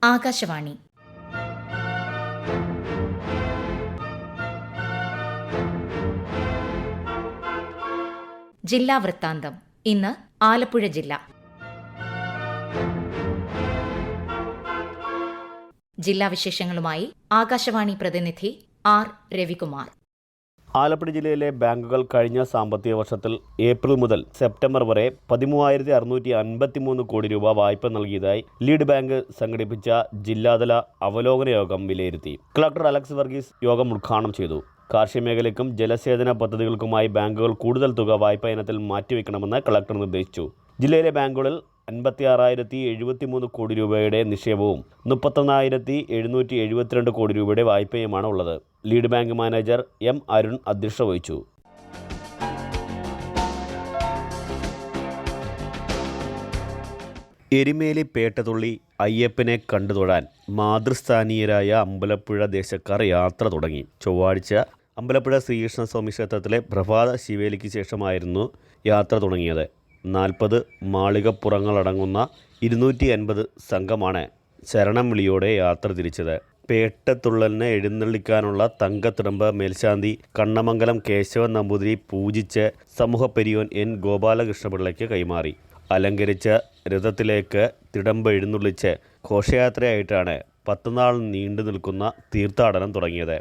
ആകാശവാണി. ജില്ലാ വൃത്താന്തം. ഇന്ന് ആലപ്പുഴ ജില്ല. ജില്ലാ വിശേഷങ്ങളുമായി ആകാശവാണി പ്രതിനിധി ആർ രവികുമാർ. ആലപ്പുഴ ജില്ലയിലെ ബാങ്കുകൾ കഴിഞ്ഞ സാമ്പത്തിക വർഷത്തിൽ ഏപ്രിൽ മുതൽ സെപ്റ്റംബർ വരെ 13,653 കോടി രൂപ വായ്പ നൽകിയതായി ലീഡ് ബാങ്ക് സംഘടിപ്പിച്ച ജില്ലാതല അവലോകന യോഗം വിലയിരുത്തി. കളക്ടർ അലക്സ് വർഗീസ് യോഗം ഉദ്ഘാടനം ചെയ്തു. കാർഷിക മേഖലയ്ക്കും ജലസേചന പദ്ധതികൾക്കുമായി ബാങ്കുകൾ കൂടുതൽ തുക വായ്പാ ഇനത്തിൽ മാറ്റിവെക്കണമെന്ന് കളക്ടർ നിർദ്ദേശിച്ചു. ജില്ലയിലെ ബാങ്കുകളിൽ 56,073 കോടി രൂപയുടെ നിക്ഷേപവും 31,772 കോടി രൂപയുടെ വായ്പയുമാണ് ഉള്ളത്. Lead bank manager M Arun അധ്യക്ഷത വഹിച്ചു. എരുമേലി പേട്ടതുള്ളി അയ്യപ്പനെ കണ്ടുതൊഴാൻ മാതൃസ്ഥാനീയരായ അമ്പലപ്പുഴ ദേശക്കാർ യാത്ര തുടങ്ങി. ചൊവ്വാഴ്ച അമ്പലപ്പുഴ ശ്രീകൃഷ്ണസ്വാമി ക്ഷേത്രത്തിലെ പ്രഭാത ശിവേലിക്ക് ശേഷമായിരുന്നു യാത്ര തുടങ്ങിയത്. 40 മാളികപ്പുറങ്ങളടങ്ങുന്ന 250 സംഘമാണ് ശരണം വിളിയോടെ യാത്ര തിരിച്ചത്. പേട്ടത്തുള്ളലിനെ എഴുന്നള്ളിക്കാനുള്ള തങ്കത്തിടമ്പ് മേൽശാന്തി കണ്ണമംഗലം കേശവൻ നമ്പൂതിരി പൂജിച്ച് സമൂഹപ്പെരിയോൻ എൻ ഗോപാലകൃഷ്ണപിള്ളയ്ക്ക് കൈമാറി. അലങ്കരിച്ച രഥത്തിലേക്ക് തിടമ്പ് എഴുന്നള്ളിച്ച് ഘോഷയാത്രയായിട്ടാണ് 10 നാൾ നീണ്ടു നിൽക്കുന്ന തീർത്ഥാടനം തുടങ്ങിയത്.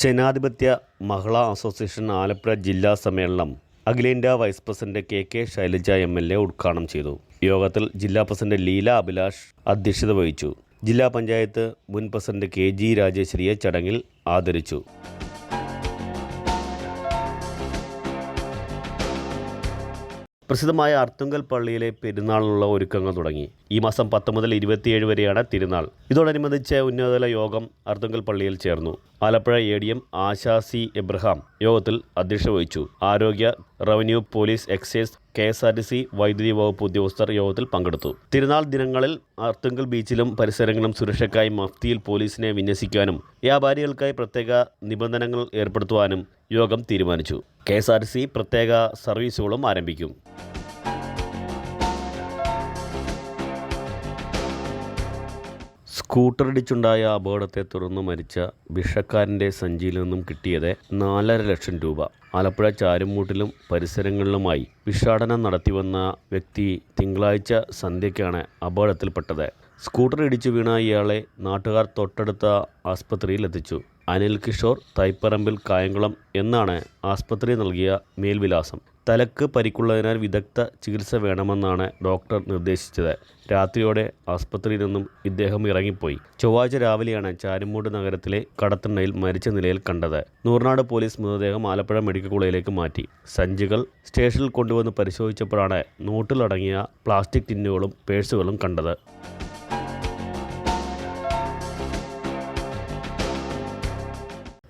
ജനാധിപത്യ മഹിളാ അസോസിയേഷൻ ആലപ്പുഴ ജില്ലാ സമ്മേളനം അഖിലേന്ത്യാ vice president K Shailaja MLA ഉദ്ഘാടനം ചെയ്തു. യോഗത്തിൽ ജില്ലാ പ്രസിഡന്റ് ലീല അഭിലാഷ് അധ്യക്ഷത വഹിച്ചു. ജില്ലാ പഞ്ചായത്ത് മുൻ പ്രസിഡന്റ് KG രാജേശ്വരിയെ ചടങ്ങിൽ ആദരിച്ചു. പ്രസിദ്ധമായ അർത്തുങ്കൽ പള്ളിയിലെ പെരുന്നാളിനുള്ള ഒരുക്കങ്ങൾ തുടങ്ങി. ഈ മാസം 10 മുതൽ 27 വരെയാണ് തിരുനാൾ. ഇതോടനുബന്ധിച്ച് ഉന്നതതല യോഗം അർത്തുങ്കൽ പള്ളിയിൽ ചേർന്നു. ആലപ്പുഴ ADM ആശാസി എബ്രഹാം യോഗത്തിൽ അധ്യക്ഷത വഹിച്ചു. ആരോഗ്യ, റവന്യൂ, പോലീസ്, എക്സൈസ്, KSRTC, വൈദ്യുതി വകുപ്പ് ഉദ്യോഗസ്ഥർ യോഗത്തിൽ പങ്കെടുത്തു. തിരുനാൾ ദിനങ്ങളിൽ അർത്തുങ്കൽ ബീച്ചിലും പരിസരങ്ങളും സുരക്ഷയ്ക്കായി മഫ്തിയിൽ പോലീസിനെ വിന്യസിക്കാനും വ്യാപാരികൾക്കായി പ്രത്യേക നിബന്ധനകൾ ഏർപ്പെടുത്തുവാനും യോഗം തീരുമാനിച്ചു. KSRTC പ്രത്യേക സർവീസുകളും ആരംഭിക്കും. സ്കൂട്ടറിടിച്ചുണ്ടായ അപകടത്തെ തുടർന്ന് മരിച്ച ഭിക്ഷക്കാരൻ്റെ സഞ്ചിയിൽ നിന്നും കിട്ടിയത് 4.5 ലക്ഷം രൂപ. ആലപ്പുഴ ചാരുമൂട്ടിലും പരിസരങ്ങളിലുമായി ഭിക്ഷാടനം നടത്തിവന്ന വ്യക്തി തിങ്കളാഴ്ച സന്ധ്യയ്ക്കാണ് അപകടത്തിൽപ്പെട്ടത്. സ്കൂട്ടർ ഇടിച്ചു വീണ ഇയാളെ നാട്ടുകാർ തൊട്ടടുത്ത ആസ്പത്രിയിൽ എത്തിച്ചു. അനിൽ കിഷോർ, തൈപ്പറമ്പിൽ കായംകുളം എന്നാണ് ആസ്പത്രി നൽകിയ മേൽവിലാസം. തലക്ക് പരിക്കുള്ളതിനാൽ വിദഗ്ധ ചികിത്സ വേണമെന്നാണ് ഡോക്ടർ നിർദ്ദേശിച്ചത്. രാത്രിയോടെ ആസ്പത്രിയിൽ നിന്നും ഇദ്ദേഹം ഇറങ്ങിപ്പോയി. ചൊവ്വാഴ്ച രാവിലെയാണ് ചാരുമൂട് നഗരത്തിലെ കടത്തിണ്ണയിൽ മരിച്ച നിലയിൽ കണ്ടത്. നൂർനാട് പോലീസ് മൃതദേഹം ആലപ്പുഴ മെഡിക്കൽ കോളേജിലേക്ക് മാറ്റി. സഞ്ചികൾ സ്റ്റേഷനിൽ കൊണ്ടുവന്ന് പരിശോധിച്ചപ്പോഴാണ് നോട്ടിലടങ്ങിയ പ്ലാസ്റ്റിക് ടിന്നുകളും പേഴ്സുകളും കണ്ടത്.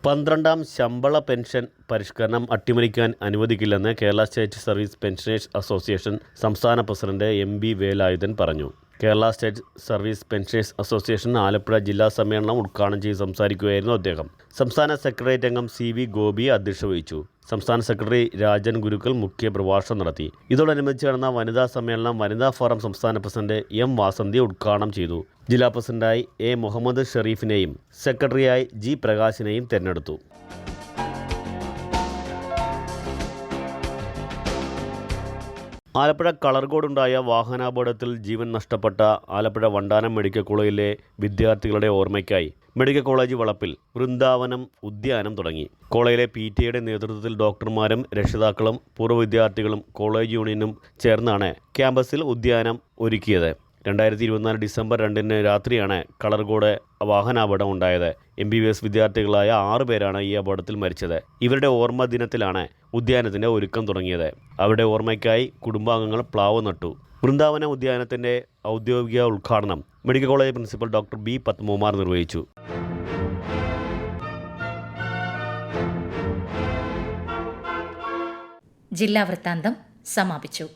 12ാം ശമ്പള പെൻഷൻ പരിഷ്കരണം അട്ടിമറിക്കാൻ അനുവദിക്കില്ലെന്ന് Kerala state service pensioners association സംസ്ഥാന പ്രസിഡന്റ് MB വേലായുധൻ പറഞ്ഞു. Kerala state service pensioners association Alappuzha ജില്ലാ സമ്മേളനം ഉദ്ഘാടനം ചെയ്ത് സംസാരിക്കുകയായിരുന്നു അദ്ദേഹം. സംസ്ഥാന സെക്രട്ടേറിയറ്റ് അംഗം CV ഗോപി അധ്യക്ഷത വഹിച്ചു. സംസ്ഥാന സെക്രട്ടറി രാജൻ ഗുരുക്കൾ മുഖ്യ പ്രഭാഷണം നടത്തി. ഇതോടനുബന്ധിച്ച് നടന്ന വനിതാ സമ്മേളനം വനിതാ ഫോറം സംസ്ഥാന പ്രസിഡന്റ് M വാസന്തി ഉദ്ഘാടനം ചെയ്തു. ജില്ലാ പ്രസിഡന്റായി A മുഹമ്മദ് ഷെരീഫിനെയും സെക്രട്ടറിയായി G പ്രകാശിനെയും തെരഞ്ഞെടുത്തു. ആലപ്പുഴ കളർകോടുണ്ടായ വാഹനാപകടത്തിൽ ജീവൻ നഷ്ടപ്പെട്ട ആലപ്പുഴ വണ്ടാനം മെഡിക്കൽ കോളേജിലെ വിദ്യാർത്ഥികളുടെ ഓർമ്മയ്ക്കായി മെഡിക്കൽ കോളേജ് വളപ്പിൽ വൃന്ദാവനം ഉദ്യാനം തുടങ്ങി. കോളേജിലെ PTA നേതൃത്വത്തിൽ ഡോക്ടർമാരും രക്ഷിതാക്കളും പൂർവ്വ വിദ്യാർത്ഥികളും കോളേജ് യൂണിയനും ചേർന്നാണ് ക്യാമ്പസിൽ ഉദ്യാനം ഒരുക്കിയത്. 2024 ഡിസംബർ 2 രാത്രിയാണ് കളർകോട് വാഹനാപകടം ഉണ്ടായത്. MBBS വിദ്യാർത്ഥികളായ 6 പേരാണ് ഈ അപകടത്തിൽ മരിച്ചത്. ഇവരുടെ ഓർമ്മ ദിനത്തിലാണ് ഉദ്യാനത്തിൻ്റെ ഒരുക്കം തുടങ്ങിയത്. അവരുടെ ഓർമ്മയ്ക്കായി കുടുംബാംഗങ്ങൾ പ്ലാവ് നട്ടു. വൃന്ദാവന ഉദ്യാനത്തിൻ്റെ ഔദ്യോഗിക ഉദ്ഘാടനം medical college principal doctor B Padmakumar നിർവഹിച്ചു. ജില്ലാ വൃത്താന്തം സമാപിച്ചു.